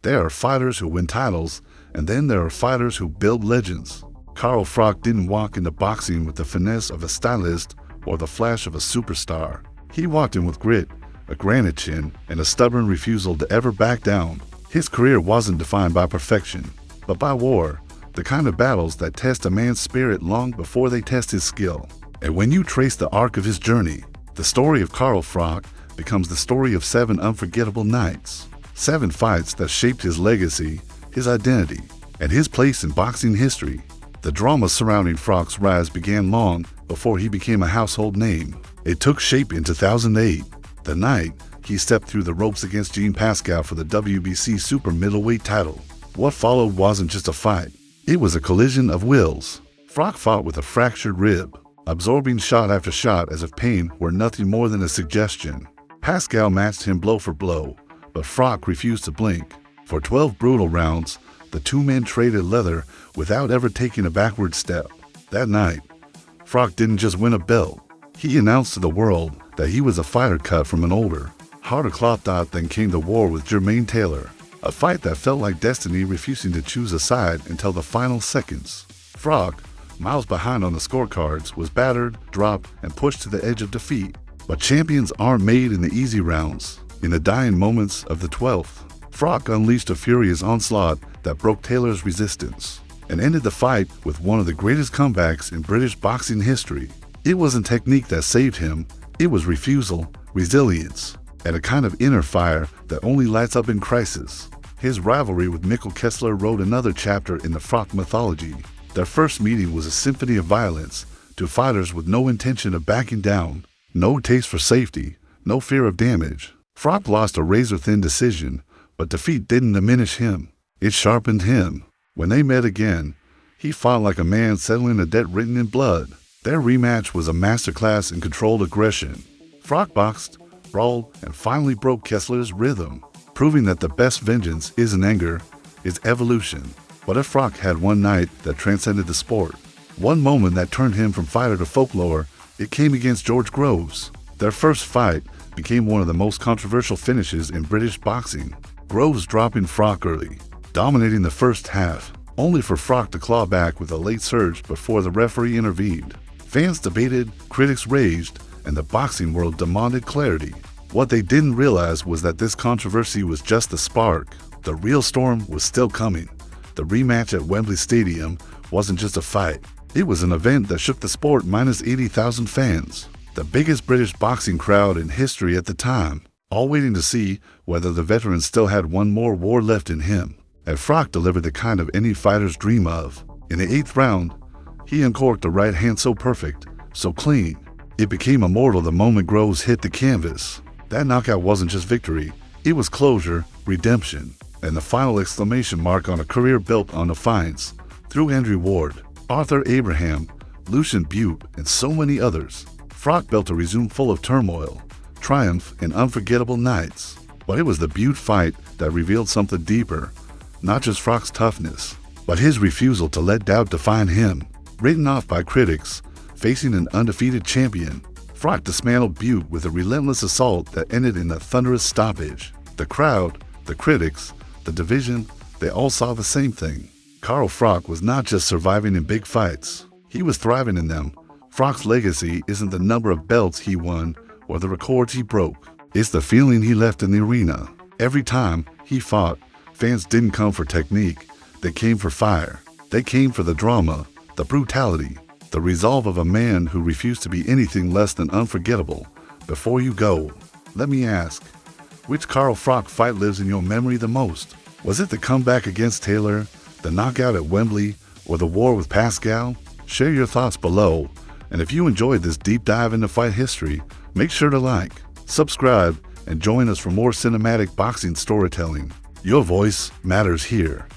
There are fighters who win titles, and then there are fighters who build legends. Carl Froch didn't walk into boxing with the finesse of a stylist or the flash of a superstar. He walked in with grit, a granite chin, and a stubborn refusal to ever back down. His career wasn't defined by perfection, but by war, the kind of battles that test a man's spirit long before they test his skill. And when you trace the arc of his journey, the story of Carl Froch becomes the story of 7 unforgettable nights. 7 fights that shaped his legacy, his identity, and his place in boxing history. The drama surrounding Froch's rise began long before he became a household name. It took shape in 2008, the night he stepped through the ropes against Jean Pascal for the WBC super middleweight title. What followed wasn't just a fight, it was a collision of wills. Froch fought with a fractured rib, absorbing shot after shot as if pain were nothing more than a suggestion. Pascal matched him blow for blow, but Froch refused to blink. For 12 brutal rounds, the two men traded leather without ever taking a backward step. That night, Froch didn't just win a belt. He announced to the world that he was a fighter cut from an older, harder cloth dot than came to war with Jermaine Taylor. A fight that felt like destiny refusing to choose a side until the final seconds. Froch, miles behind on the scorecards, was battered, dropped, and pushed to the edge of defeat. But champions aren't made in the easy rounds. In the dying moments of the 12th, Froch unleashed a furious onslaught that broke Taylor's resistance and ended the fight with one of the greatest comebacks in British boxing history. It wasn't technique that saved him, it was refusal, resilience, and a kind of inner fire that only lights up in crisis. His rivalry with Mikkel Kessler wrote another chapter in the Froch mythology. Their first meeting was a symphony of violence, two fighters with no intention of backing down, no taste for safety, no fear of damage. Froch lost a razor-thin decision, but defeat didn't diminish him. It sharpened him. When they met again, he fought like a man settling a debt written in blood. Their rematch was a masterclass in controlled aggression. Froch boxed, brawled, and finally broke Kessler's rhythm, proving that the best vengeance isn't anger, it's evolution. But if Froch had one night that transcended the sport, one moment that turned him from fighter to folklore, it came against George Groves. Their first fight became one of the most controversial finishes in British boxing. Groves dropping Froch early, dominating the first half, only for Froch to claw back with a late surge before the referee intervened. Fans debated, critics raged, and the boxing world demanded clarity. What they didn't realize was that this controversy was just the spark. The real storm was still coming. The rematch at Wembley Stadium wasn't just a fight. It was an event that shook the sport minus 80,000 fans, the biggest British boxing crowd in history at the time, all waiting to see whether the veteran still had one more war left in him. And Froch delivered the kind of any fighters dream of. In the 8th round, he uncorked a right hand so perfect, so clean, it became immortal the moment Groves hit the canvas. That knockout wasn't just victory, it was closure, redemption, and the final exclamation mark on a career built on defiance. Through Andrew Ward, Arthur Abraham, Lucian Butte, and so many others, Froch built a resume full of turmoil, triumph, and unforgettable nights. But it was the Butte fight that revealed something deeper, not just Froch's toughness, but his refusal to let doubt define him. Written off by critics, facing an undefeated champion, Froch dismantled Butte with a relentless assault that ended in a thunderous stoppage. The crowd, the critics, the division, they all saw the same thing. Carl Froch was not just surviving in big fights, he was thriving in them. Froch's legacy isn't the number of belts he won or the records he broke. It's the feeling he left in the arena. Every time he fought, fans didn't come for technique, they came for fire. They came for the drama, the brutality, the resolve of a man who refused to be anything less than unforgettable. Before you go, let me ask, which Carl Froch fight lives in your memory the most? Was it the comeback against Taylor, the knockout at Wembley, or the war with Pascal? Share your thoughts below, and if you enjoyed this deep dive into fight history, make sure to like, subscribe, and join us for more cinematic boxing storytelling. Your voice matters here.